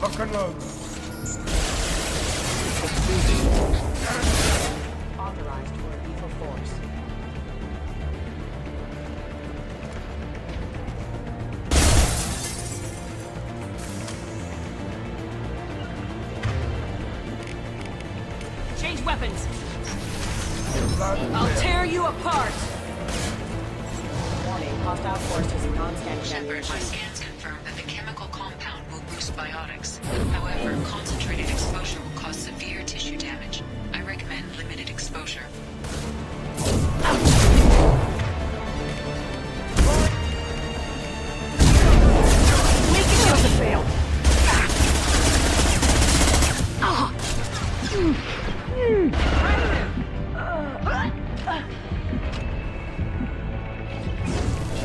Lock and load. Authorized for lethal force. Change weapons. I'll tear you apart. Warning, hostile force is a non-scan Shepard, my scans confirm that the chemical compound will boost biotics. However, concentrated exposure will cause severe tissue damage. I recommend limited exposure. Make it show the fail.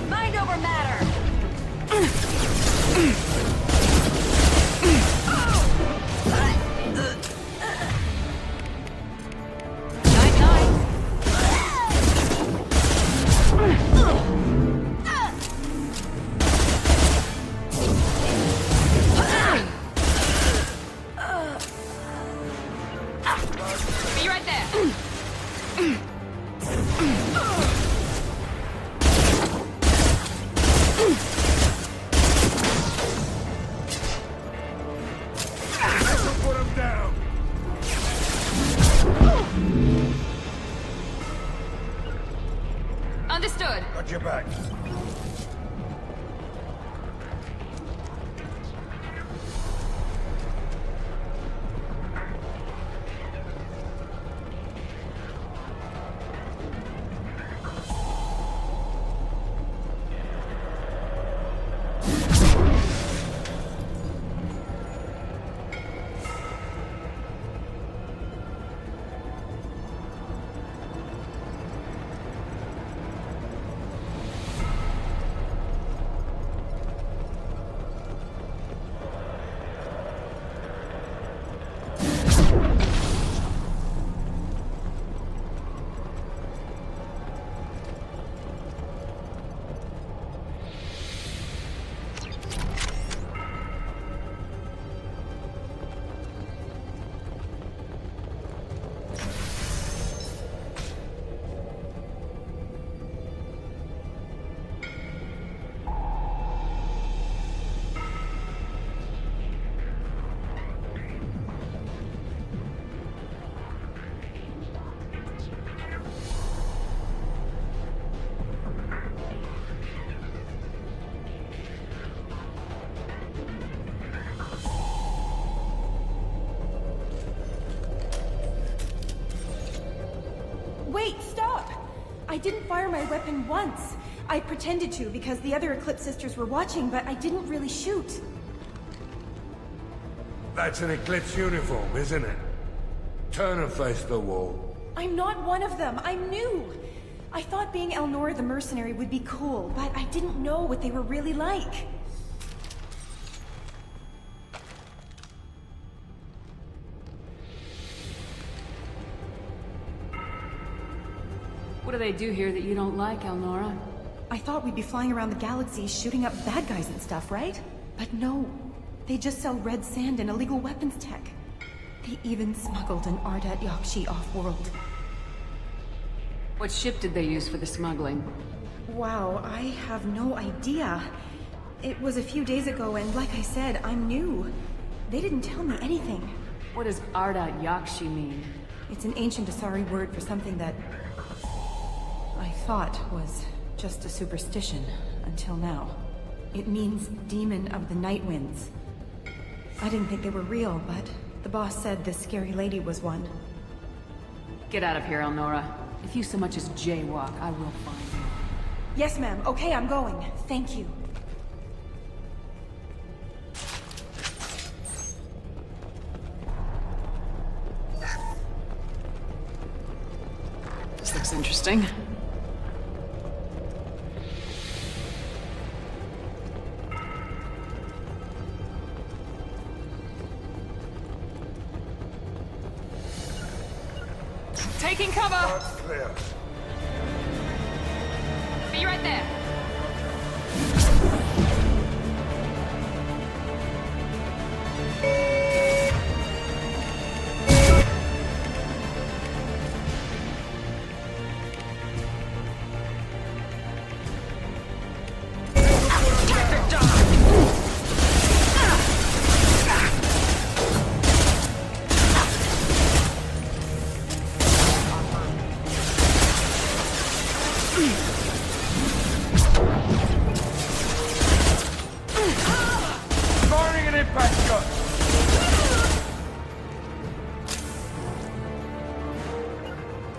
Mind over matter. Be right there. Put him down. Understood. Got your back. Wait, stop! I didn't fire my weapon once. I pretended to because the other Eclipse sisters were watching, but I didn't really shoot. That's an Eclipse uniform, isn't it? Turn and face the wall. I'm not one of them. I'm new. I thought being Elnora the mercenary would be cool, but I didn't know what they were really like. What do they do here that you don't like, Elnora? I thought we'd be flying around the galaxy shooting up bad guys and stuff, right? But no. They just sell red sand and illegal weapons tech. They even smuggled an Arty off-world. What ship did they use for the smuggling? Wow, I have no idea. It was a few days ago, and like I said, I'm new. They didn't tell me anything. What does Arty mean? It's an ancient Asari word for something that I thought was just a superstition until now. It means Demon of the Night Winds. I didn't think they were real, but the boss said this scary lady was one. Get out of here, Elnora. If you so much as jaywalk, I will find you. Yes, ma'am. Okay, I'm going. Thank you. This looks interesting. Taking cover! That's clear. Be right there! impact shot!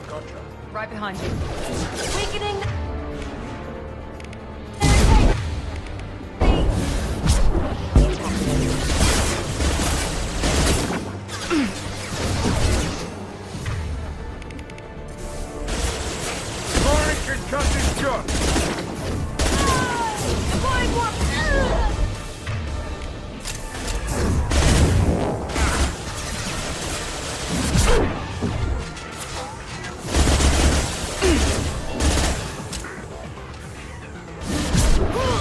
Gotcha. Right behind you. Weakening. Firing concussive shot! Deploying warp.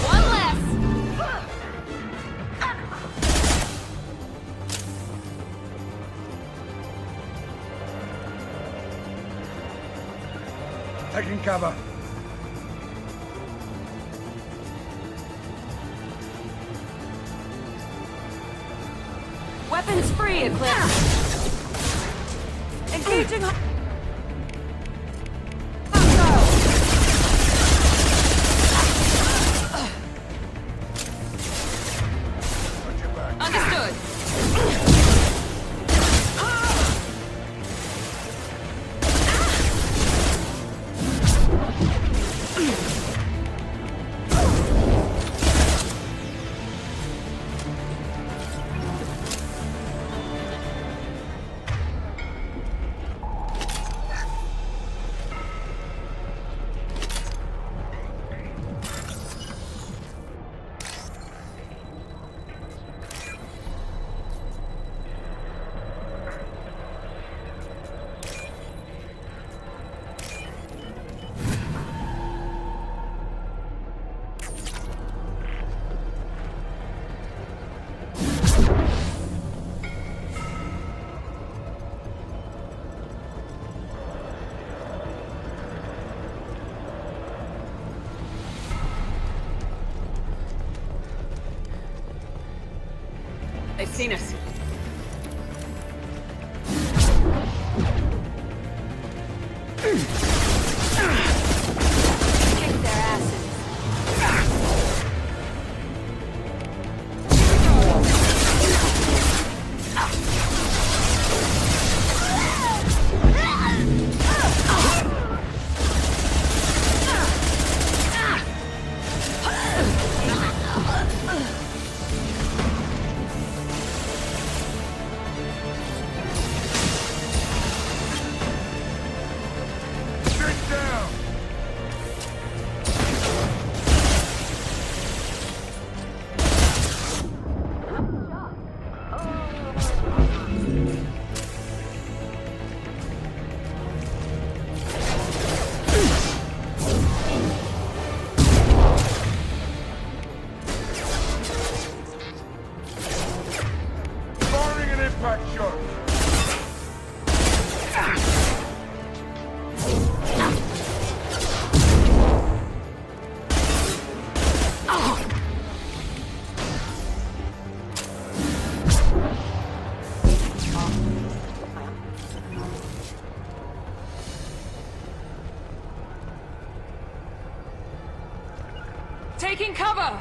One less. Taking cover. Weapons free, Eclipse. Engaging. Got your back. Understood. They've seen us. Kick their asses. Sit down! Firing an impact shot! Taking cover!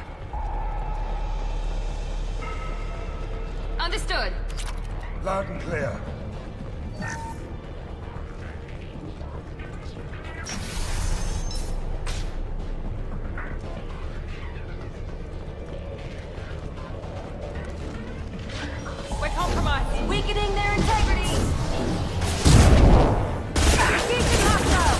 Understood. Loud and clear. We're compromised. Weakening their integrity. Engaging hostile.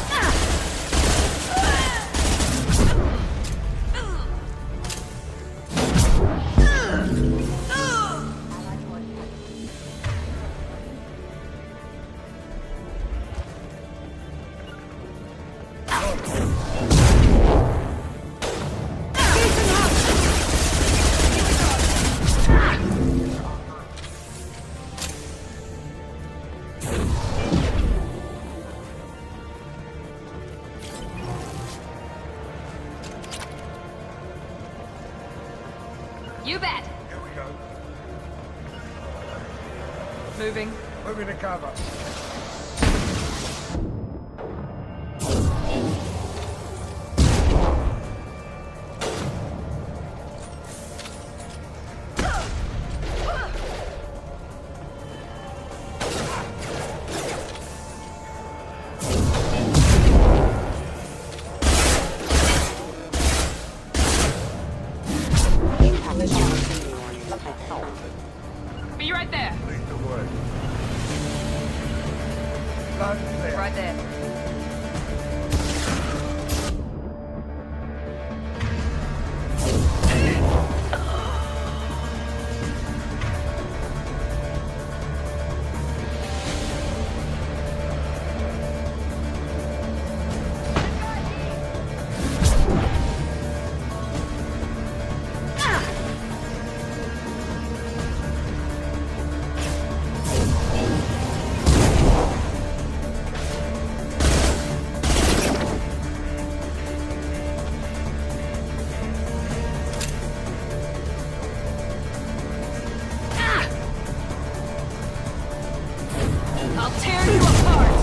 You bet. Here we go. Moving. Moving to cover. Right there. Lead the way. Loud and clear. Right there. I'll tear you apart!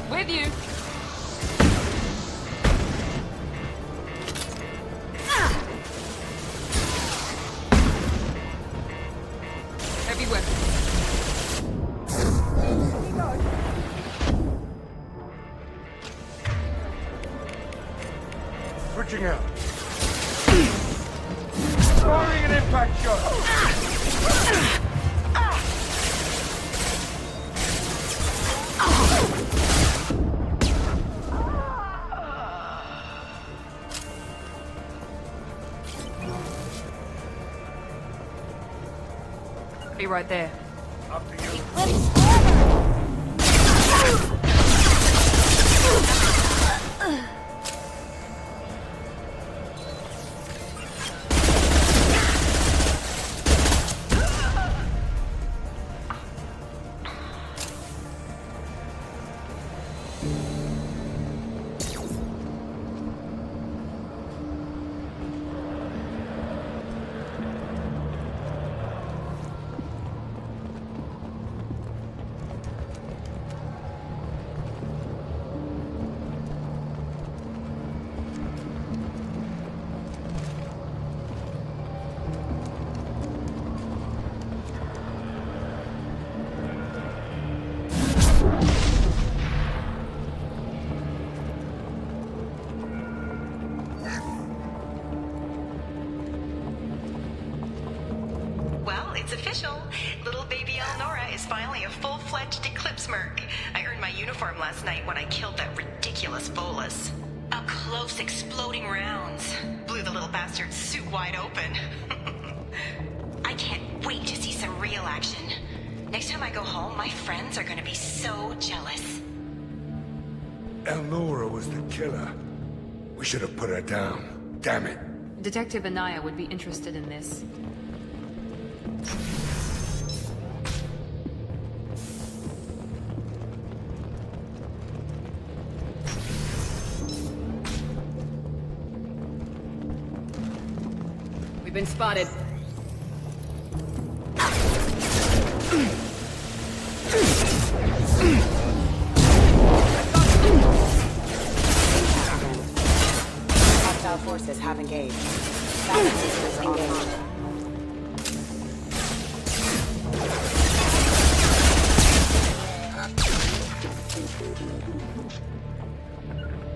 With you! Heavy weapon. Switching out. Firing an impact shot. Be right there. Up to you. Well, it's official. Little baby Elnora is finally a full-fledged Eclipse merc. I earned my uniform last night when I killed that ridiculous bolus. Up close, exploding rounds. Blew the little bastard's suit wide open. I can't wait to see some real action. Next time I go home, my friends are gonna be so jealous. Elnora was the killer. We should have put her down. Damn it. Detective Anaya would be interested in this. We've been spotted. Hostile forces have engaged. Battle systems engaged.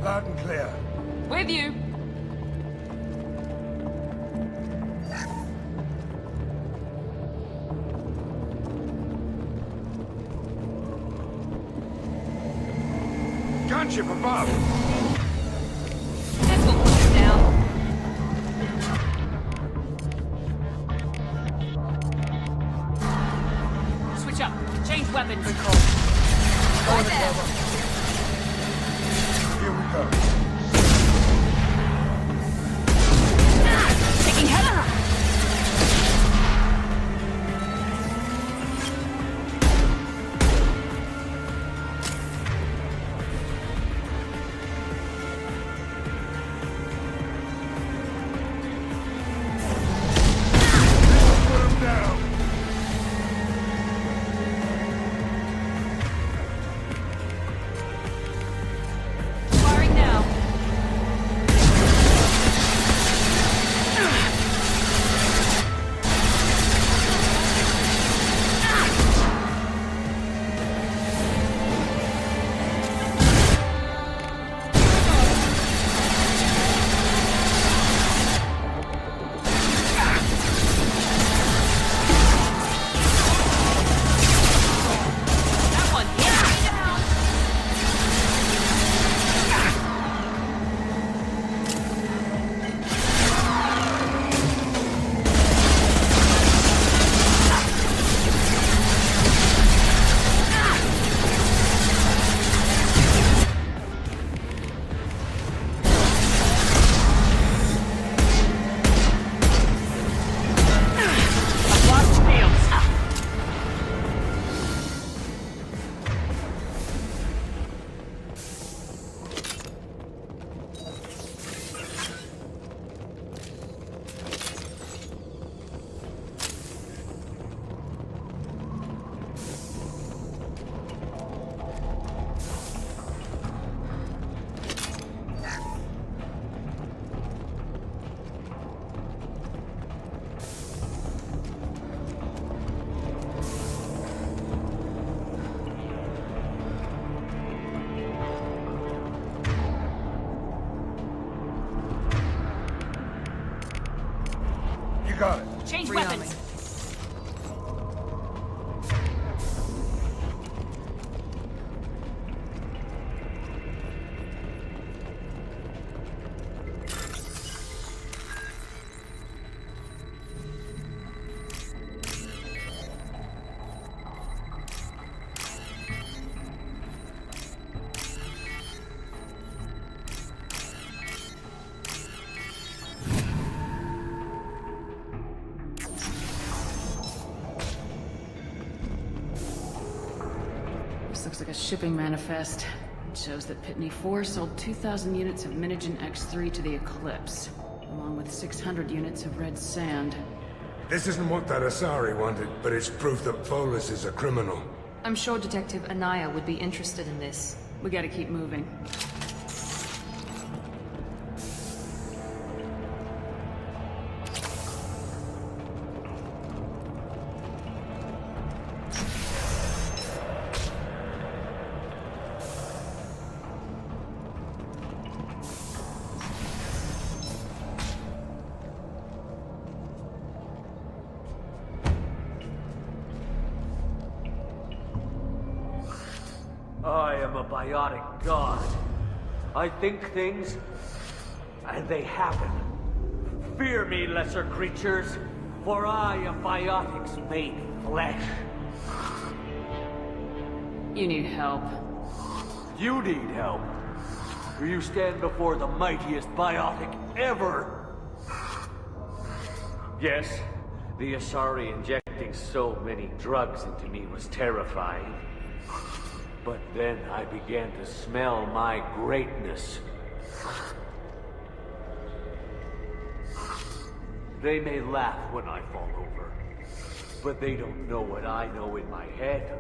Loud and clear. With you! Gunship above. This will put it down. Switch up. Change weapons. Right there. Here we go. Taking head. Put him down. Change Free on weapons. me. This looks like a shipping manifest. It shows that Pitney 4 sold 2,000 units of Minigen X3 to the Eclipse, along with 600 units of red sand. This isn't what that Asari wanted, but it's proof that Volus is a criminal. I'm sure Detective Anaya would be interested in this. We gotta keep moving. I am a biotic god. I think things, and they happen. Fear me, lesser creatures, for I am biotics made flesh. You need help. You need help, for you stand before the mightiest biotic ever. Yes, the Asari injecting so many drugs into me was terrifying. But then I began to smell my greatness. They may laugh when I fall over, but they don't know what I know in my head.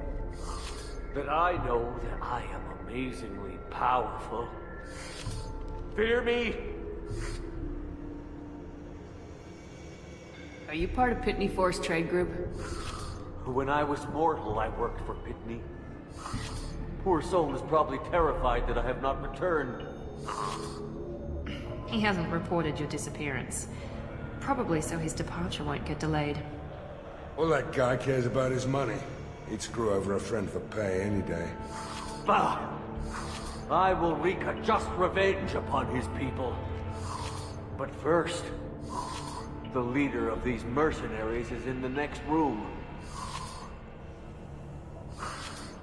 That I know that I am amazingly powerful. Fear me? Are you part of Pitney 4's trade group? When I was mortal, I worked for Pitney. Poor soul is probably terrified that I have not returned. He hasn't reported your disappearance. Probably so his departure won't get delayed. All that guy cares about is money. He'd screw over a friend for pay any day. Bah! I will wreak a just revenge upon his people. But first, the leader of these mercenaries is in the next room.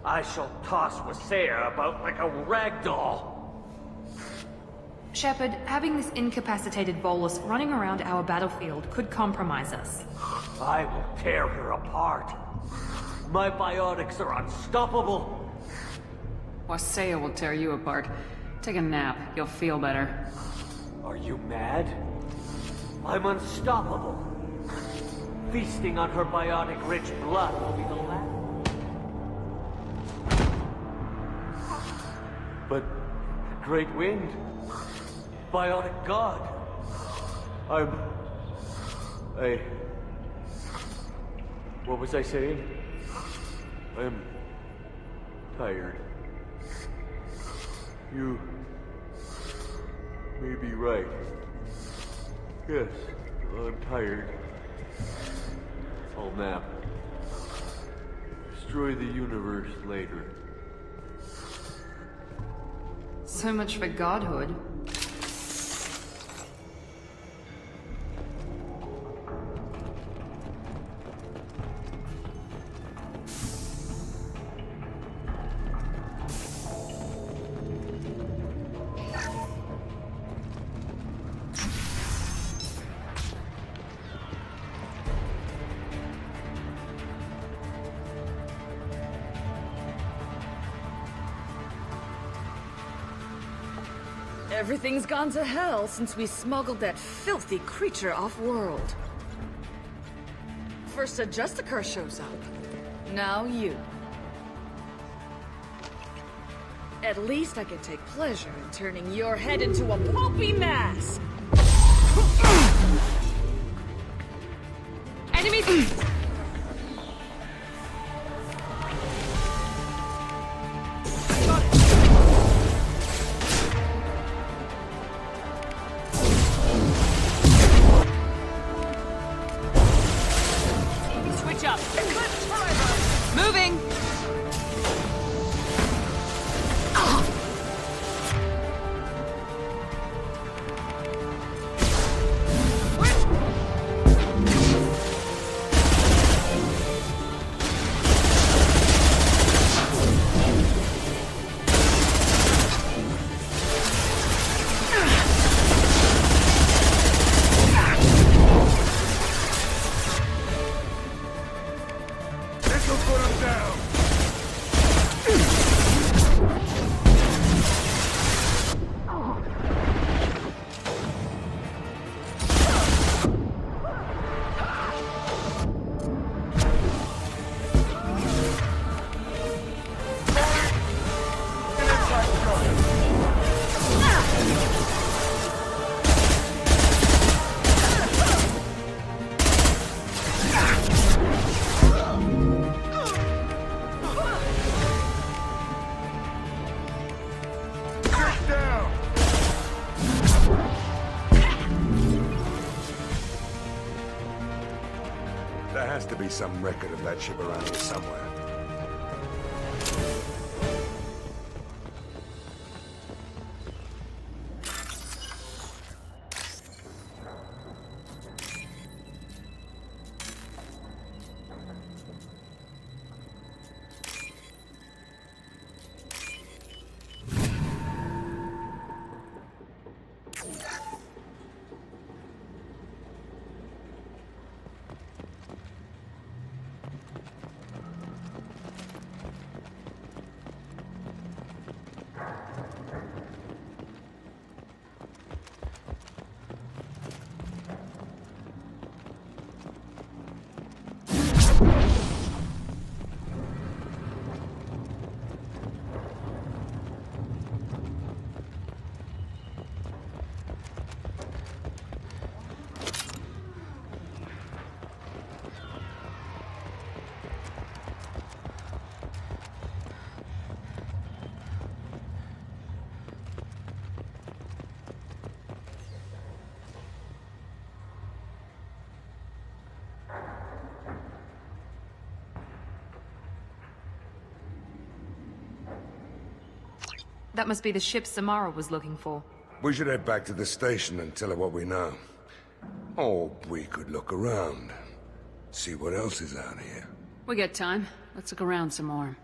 I shall toss Wasea about like a rag doll. Shepard, having this incapacitated Volus running around our battlefield could compromise us. I will tear her apart. My biotics are unstoppable. Wasea will tear you apart. Take a nap. You'll feel better. Are you mad? I'm unstoppable. Feasting on her biotic-rich blood will be the last. But Great Wind, biotic god. What was I saying? I'm tired. You may be right. Yes, I'm tired. I'll nap. Destroy the universe later. So much for godhood. Everything's gone to hell since we smuggled that filthy creature off-world. First a Justicar shows up. Now you. At least I can take pleasure in turning your head into a pulpy mass! Enemies! Engage up! Eclipse forever! Moving! There has to be some record of that ship around here somewhere. That must be the ship Samara was looking for. We should head back to the station and tell her what we know. Or we could look around. See what else is out here. We got time. Let's look around some more.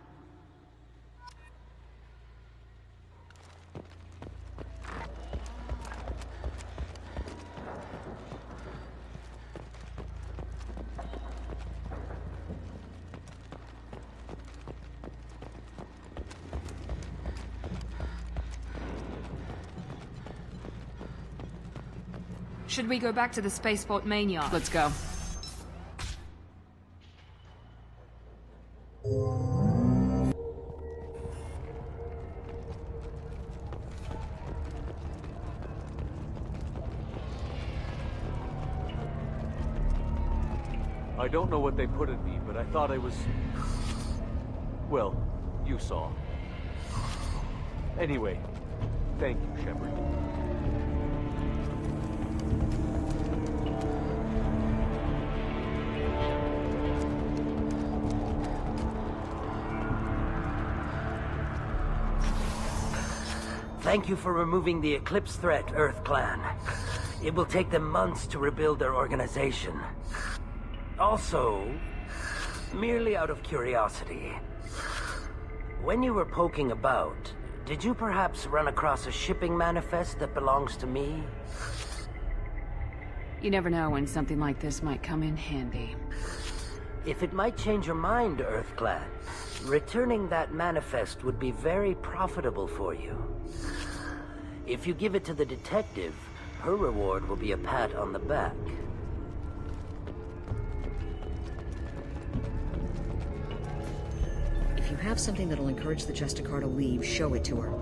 Should we go back to the spaceport main yard? Let's go. I don't know what they put in me, but I thought I was... Well, you saw. Anyway, thank you, Shepard. Thank you for removing the Eclipse threat, Earth Clan. It will take them months to rebuild their organization. Also, merely out of curiosity, when you were poking about, did you perhaps run across a shipping manifest that belongs to me? You never know when something like this might come in handy. If it might change your mind, Earth Clan, returning that manifest would be very profitable for you. If you give it to the detective, her reward will be a pat on the back. If you have something that'll encourage the Justicar to leave, show it to her.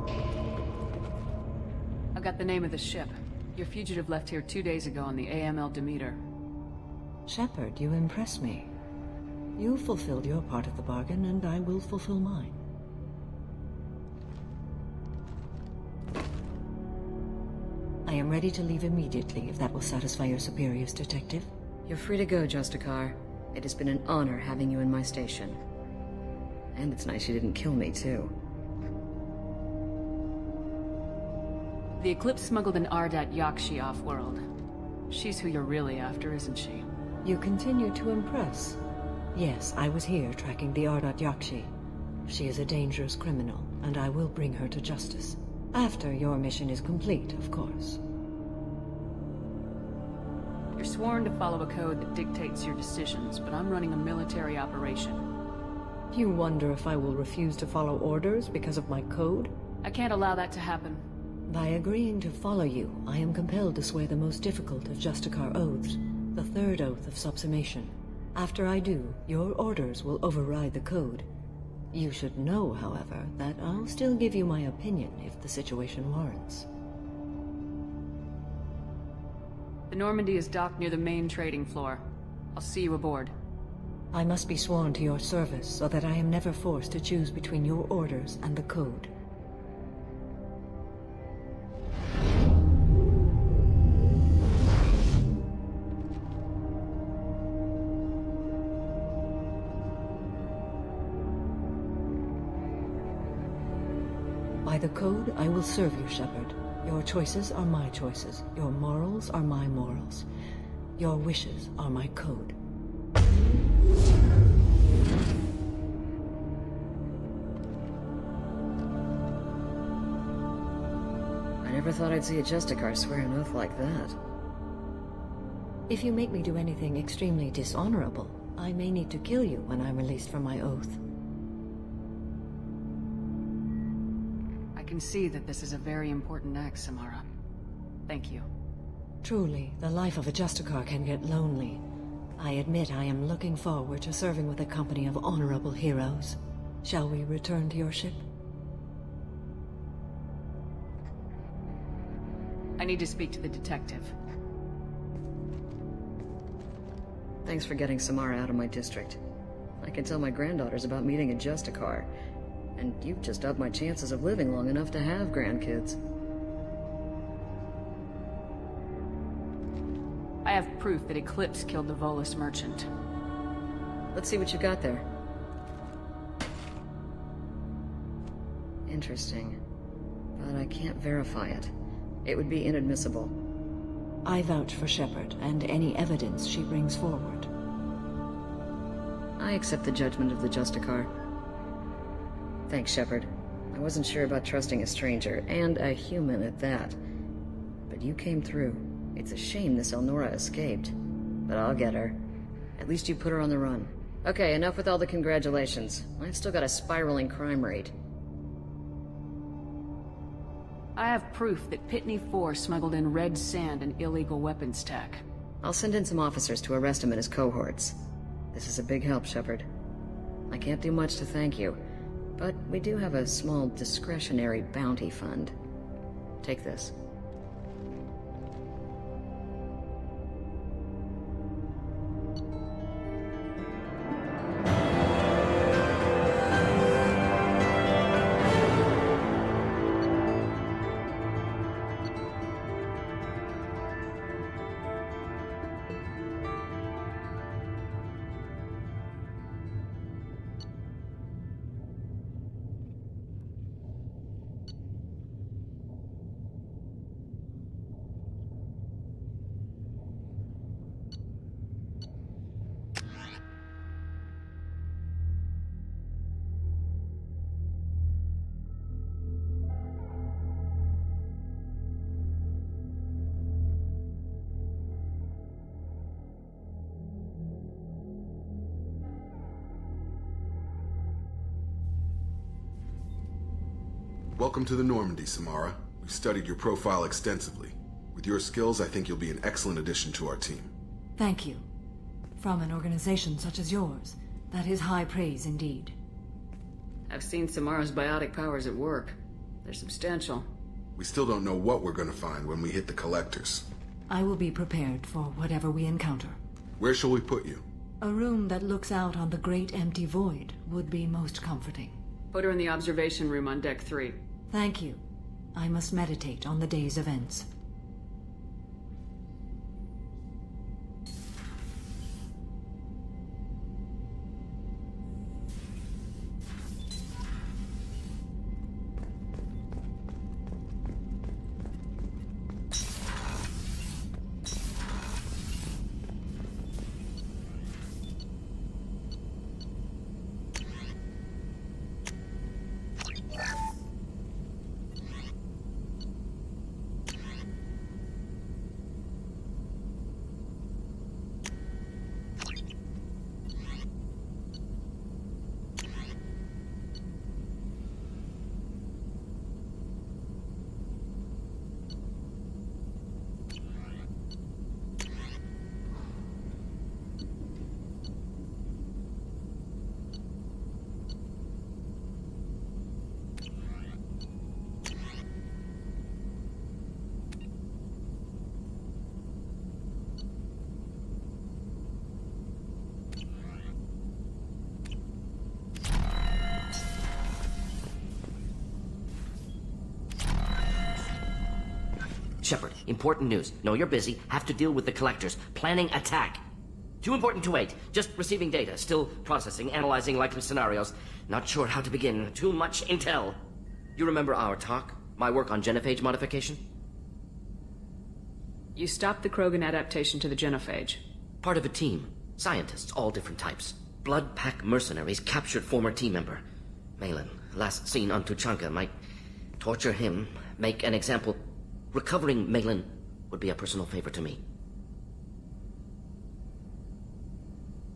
I got the name of the ship. Your fugitive left here 2 days ago on the AML Demeter. Shepard, you impress me. You fulfilled your part of the bargain, and I will fulfill mine. I am ready to leave immediately, if that will satisfy your superiors, Detective. You're free to go, Justicar. It has been an honor having you in my station. And it's nice you didn't kill me, too. The Eclipse smuggled an Arty off-world. She's who you're really after, isn't she? You continue to impress. Yes, I was here tracking the Arty. She is a dangerous criminal, and I will bring her to justice. After your mission is complete, of course. You're sworn to follow a code that dictates your decisions, but I'm running a military operation. You wonder if I will refuse to follow orders because of my code? I can't allow that to happen. By agreeing to follow you, I am compelled to swear the most difficult of Justicar oaths, the third oath of subsumation. After I do, your orders will override the code. You should know, however, that I'll still give you my opinion if the situation warrants. The Normandy is docked near the main trading floor. I'll see you aboard. I must be sworn to your service so that I am never forced to choose between your orders and the code. By the code, I will serve you, Shepard. Your choices are my choices. Your morals are my morals. Your wishes are my code. I never thought I'd see a Justicar swear an oath like that. If you make me do anything extremely dishonorable, I may need to kill you when I'm released from my oath. I can see that this is a very important act, Samara. Thank you. Truly, the life of a Justicar can get lonely. I admit I am looking forward to serving with a company of honorable heroes. Shall we return to your ship? I need to speak to the detective. Thanks for getting Samara out of my district. I can tell my granddaughters about meeting a Justicar. And you've just upped my chances of living long enough to have grandkids. I have proof that Eclipse killed the Volus merchant. Let's see what you got there. Interesting. But I can't verify it. It would be inadmissible. I vouch for Shepard and any evidence she brings forward. I accept the judgment of the Justicar. Thanks, Shepard. I wasn't sure about trusting a stranger, and a human at that. But you came through. It's a shame this Elnora escaped. But I'll get her. At least you put her on the run. Okay, enough with all the congratulations. I've still got a spiraling crime rate. I have proof that Pitney 4 smuggled in red sand and illegal weapons tech. I'll send in some officers to arrest him and his cohorts. This is a big help, Shepard. I can't do much to thank you, but we do have a small discretionary bounty fund. Take this. Welcome to the Normandy, Samara. We've studied your profile extensively. With your skills, I think you'll be an excellent addition to our team. Thank you. From an organization such as yours, that is high praise indeed. I've seen Samara's biotic powers at work. They're substantial. We still don't know what we're going to find when we hit the collectors. I will be prepared for whatever we encounter. Where shall we put you? A room that looks out on the great empty void would be most comforting. Put her in the observation room on Deck 3. Thank you. I must meditate on the day's events. Shepard, important news. Know you're busy. Have to deal with the collectors. Planning attack. Too important to wait. Just receiving data. Still processing, analyzing likely scenarios. Not sure how to begin. Too much intel. You remember our talk? My work on genophage modification? You stopped the Krogan adaptation to the genophage. Part of a team. Scientists, all different types. Blood Pack mercenaries captured former team member. Malin, last seen on Tuchanka, might torture him, make an example. Recovering Malin would be a personal favor to me.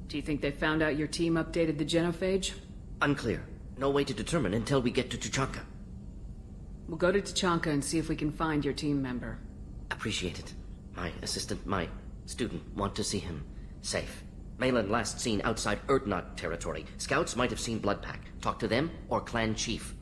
Do you think they found out your team updated the genophage? Unclear. No way to determine until we get to Tuchanka. We'll go to Tuchanka and see if we can find your team member. Appreciate it. My assistant, my student, want to see him safe. Malin last seen outside Erdnot territory. Scouts might have seen Blood Pack. Talk to them or clan chief.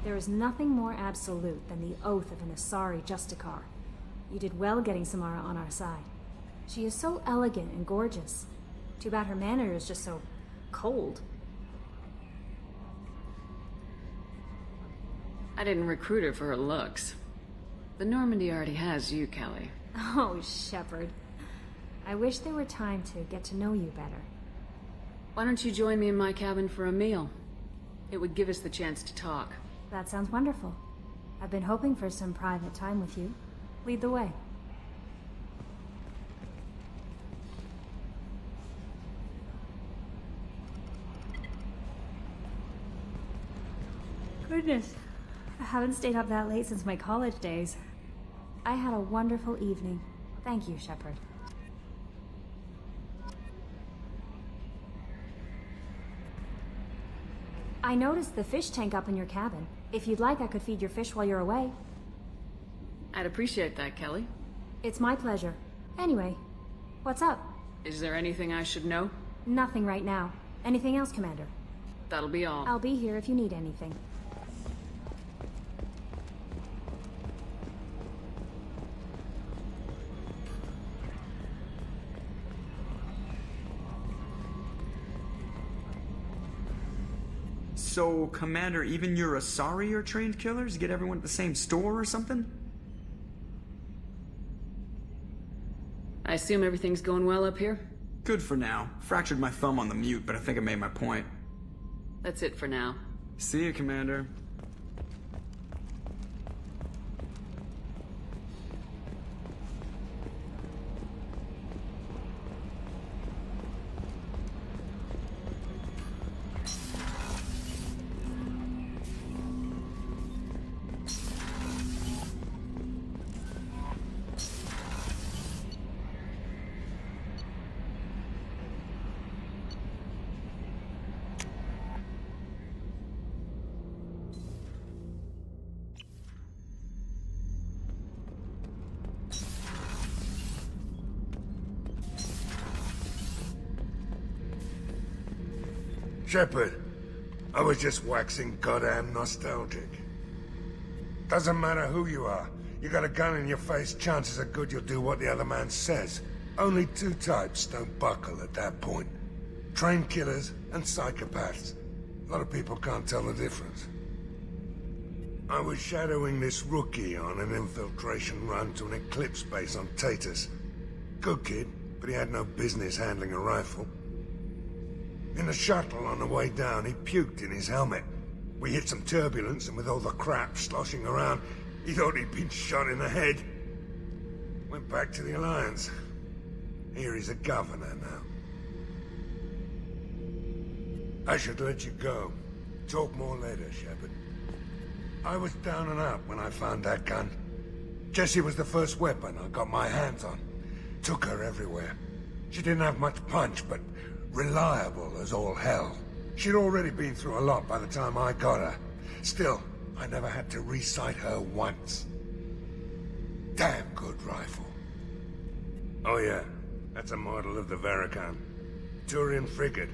There is nothing more absolute than the oath of an Asari Justicar. You did well getting Samara on our side. She is so elegant and gorgeous. Too bad her manner is just so cold. I didn't recruit her for her looks. The Normandy already has you, Kelly. Oh, Shepard. I wish there were time to get to know you better. Why don't you join me in my cabin for a meal? It would give us the chance to talk. That sounds wonderful. I've been hoping for some private time with you. Lead the way. Goodness. I haven't stayed up that late since my college days. I had a wonderful evening. Thank you, Shepard. I noticed the fish tank up in your cabin. If you'd like, I could feed your fish while you're away. I'd appreciate that, Kelly. It's my pleasure. Anyway, what's up? Is there anything I should know? Nothing right now. Anything else, Commander? That'll be all. I'll be here if you need anything. So, Commander, even your Asari are trained killers? Get everyone at the same store or something? I assume everything's going well up here? Good for now. Fractured my thumb on the mute, but I think I made my point. That's it for now. See you, Commander. Shepard, I was just waxing goddamn nostalgic. Doesn't matter who you are. You got a gun in your face, chances are good you'll do what the other man says. Only two types don't buckle at that point. Trained killers and psychopaths. A lot of people can't tell the difference. I was shadowing this rookie on an infiltration run to an Eclipse base on Tatus. Good kid, but he had no business handling a rifle. In the shuttle on the way down, he puked in his helmet. We hit some turbulence, and with all the crap sloshing around, he thought he'd been shot in the head. Went back to the Alliance. Here he's a governor now. I should let you go. Talk more later, Shepard. I was down and out when I found that gun. Jessie was the first weapon I got my hands on. Took her everywhere. She didn't have much punch, but reliable as all hell. She'd already been through a lot by the time I got her. Still, I never had to re-sight her once. Damn good rifle. Oh yeah, that's a model of the Verican. Turian frigate.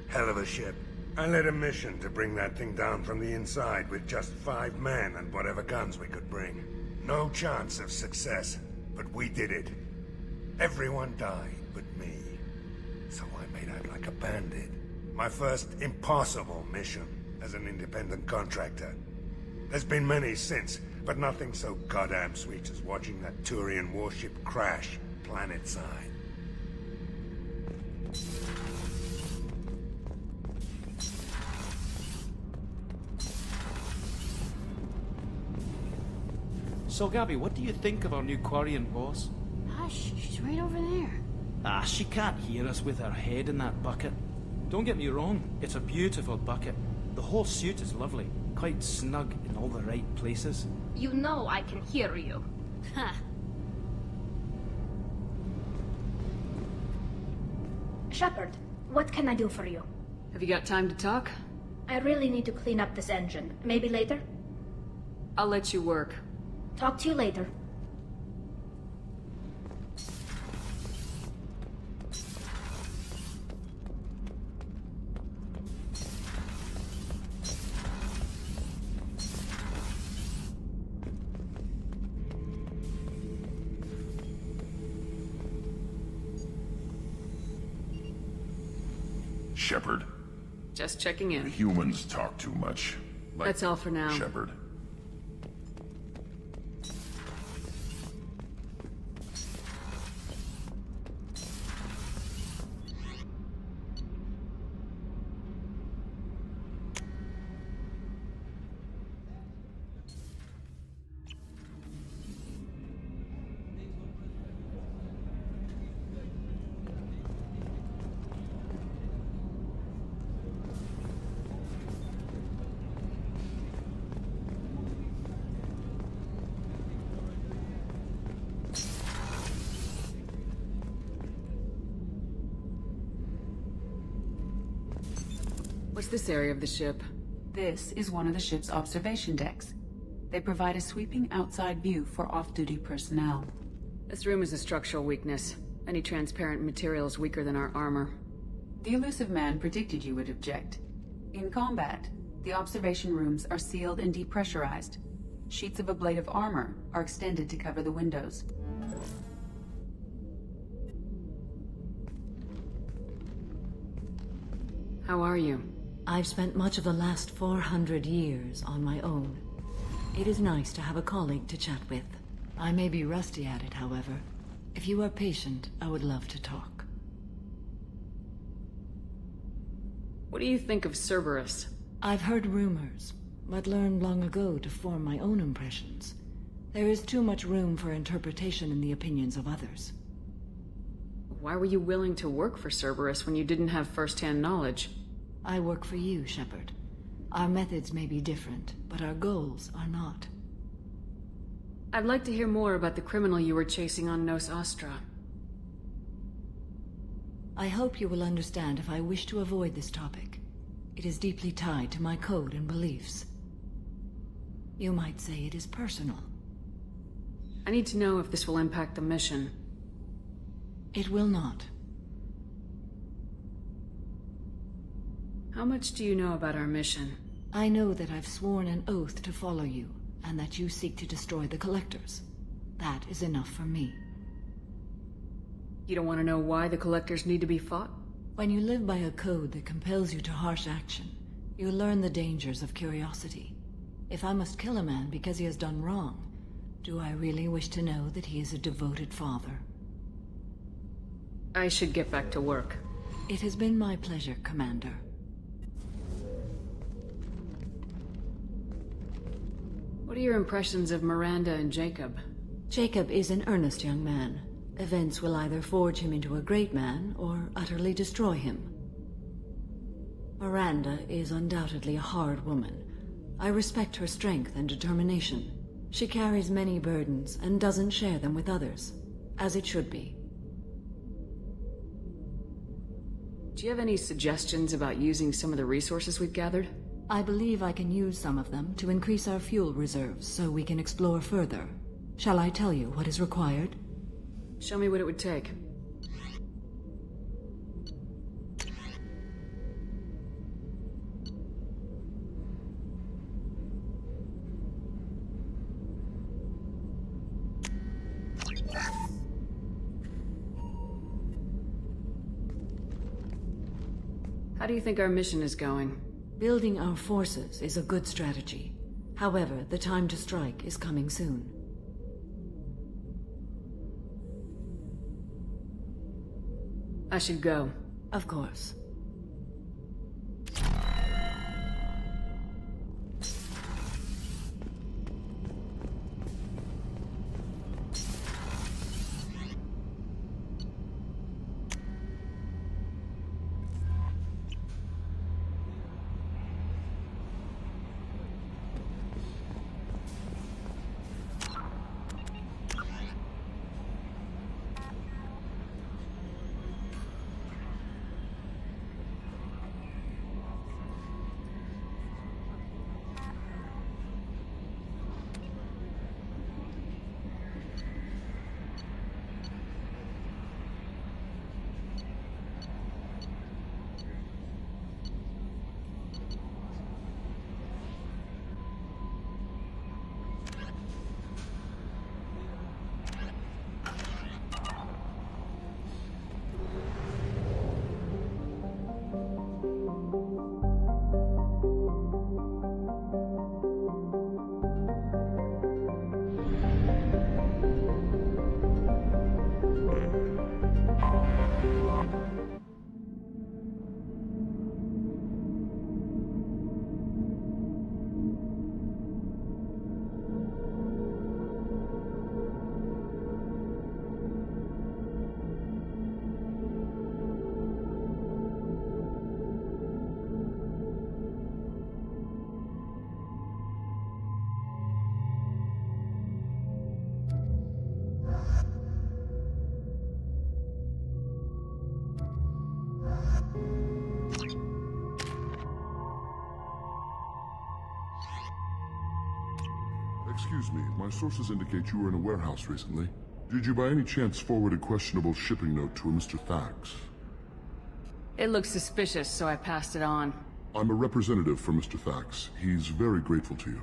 Hell of a ship. I led a mission to bring that thing down from the inside with just 5 men and whatever guns we could bring. No chance of success, but we did it. Everyone died but me. So I made out like a bandit. My first impossible mission as an independent contractor. There's been many since, but nothing so goddamn sweet as watching that Turian warship crash planet-side. So, Gabby, what do you think of our new Quarian boss? Hush, she's right over there. Ah, she can't hear us with her head in that bucket. Don't get me wrong, it's a beautiful bucket. The whole suit is lovely, quite snug in all the right places. You know I can hear you. Ha! Shepard, what can I do for you? Have you got time to talk? I really need to clean up this engine. Maybe later? I'll let you work. Talk to you later. Shepard. Just checking in. The humans talk too much. Like That's all for now. Shepard. What's this area of the ship? This is one of the ship's observation decks. They provide a sweeping outside view for off-duty personnel. This room is a structural weakness. Any transparent material is weaker than our armor. The elusive man predicted you would object. In combat, the observation rooms are sealed and depressurized. Sheets of ablative armor are extended to cover the windows. How are you? I've spent much of the last 400 years on my own. It is nice to have a colleague to chat with. I may be rusty at it, however. If you are patient, I would love to talk. What do you think of Cerberus? I've heard rumors, but learned long ago to form my own impressions. There is too much room for interpretation in the opinions of others. Why were you willing to work for Cerberus when you didn't have first-hand knowledge? I work for you, Shepard. Our methods may be different, but our goals are not. I'd like to hear more about the criminal you were chasing on Nos Astra. I hope you will understand if I wish to avoid this topic. It is deeply tied to my code and beliefs. You might say it is personal. I need to know if this will impact the mission. It will not. How much do you know about our mission? I know that I've sworn an oath to follow you, and that you seek to destroy the Collectors. That is enough for me. You don't want to know why the Collectors need to be fought? When you live by a code that compels you to harsh action, you learn the dangers of curiosity. If I must kill a man because he has done wrong, do I really wish to know that he is a devoted father? I should get back to work. It has been my pleasure, Commander. What are your impressions of Miranda and Jacob? Jacob is an earnest young man. Events will either forge him into a great man, or utterly destroy him. Miranda is undoubtedly a hard woman. I respect her strength and determination. She carries many burdens, and doesn't share them with others, as it should be. Do you have any suggestions about using some of the resources we've gathered? I believe I can use some of them to increase our fuel reserves so we can explore further. Shall I tell you what is required? Show me what it would take. How do you think our mission is going? Building our forces is a good strategy. However, the time to strike is coming soon. I should go. Of course. Excuse me, my sources indicate you were in a warehouse recently. Did you by any chance forward a questionable shipping note to a Mr. Thax? It looks suspicious, so I passed it on. I'm a representative for Mr. Thax. He's very grateful to you.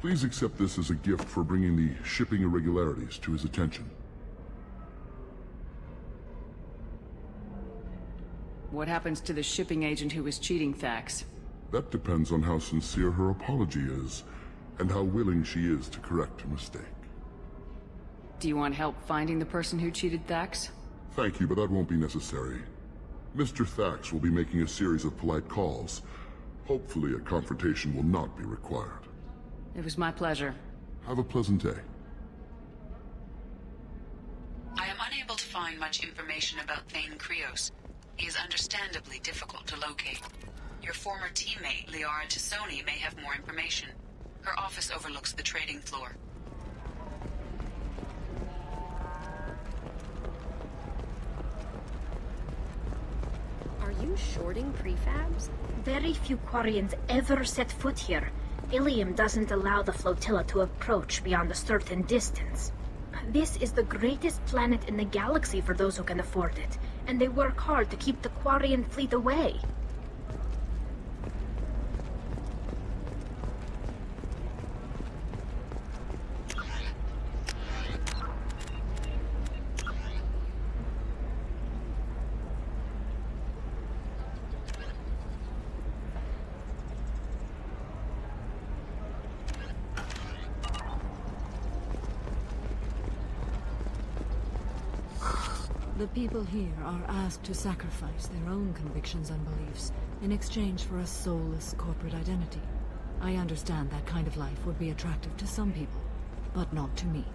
Please accept this as a gift for bringing the shipping irregularities to his attention. What happens to the shipping agent who was cheating Thax? That depends on how sincere her apology is, and how willing she is to correct her mistake. Do you want help finding the person who cheated Thax? Thank you, but that won't be necessary. Mr. Thax will be making a series of polite calls. Hopefully a confrontation will not be required. It was my pleasure. Have a pleasant day. I am unable to find much information about Thane Krios. He is understandably difficult to locate. Your former teammate, Liara Tassoni, may have more information. Her office overlooks the trading floor. Are you shorting prefabs? Very few Quarians ever set foot here. Ilium doesn't allow the flotilla to approach beyond a certain distance. This is the greatest planet in the galaxy for those who can afford it, and they work hard to keep the Quarian fleet away. The people here are asked to sacrifice their own convictions and beliefs in exchange for a soulless corporate identity. I understand that kind of life would be attractive to some people, but not to me.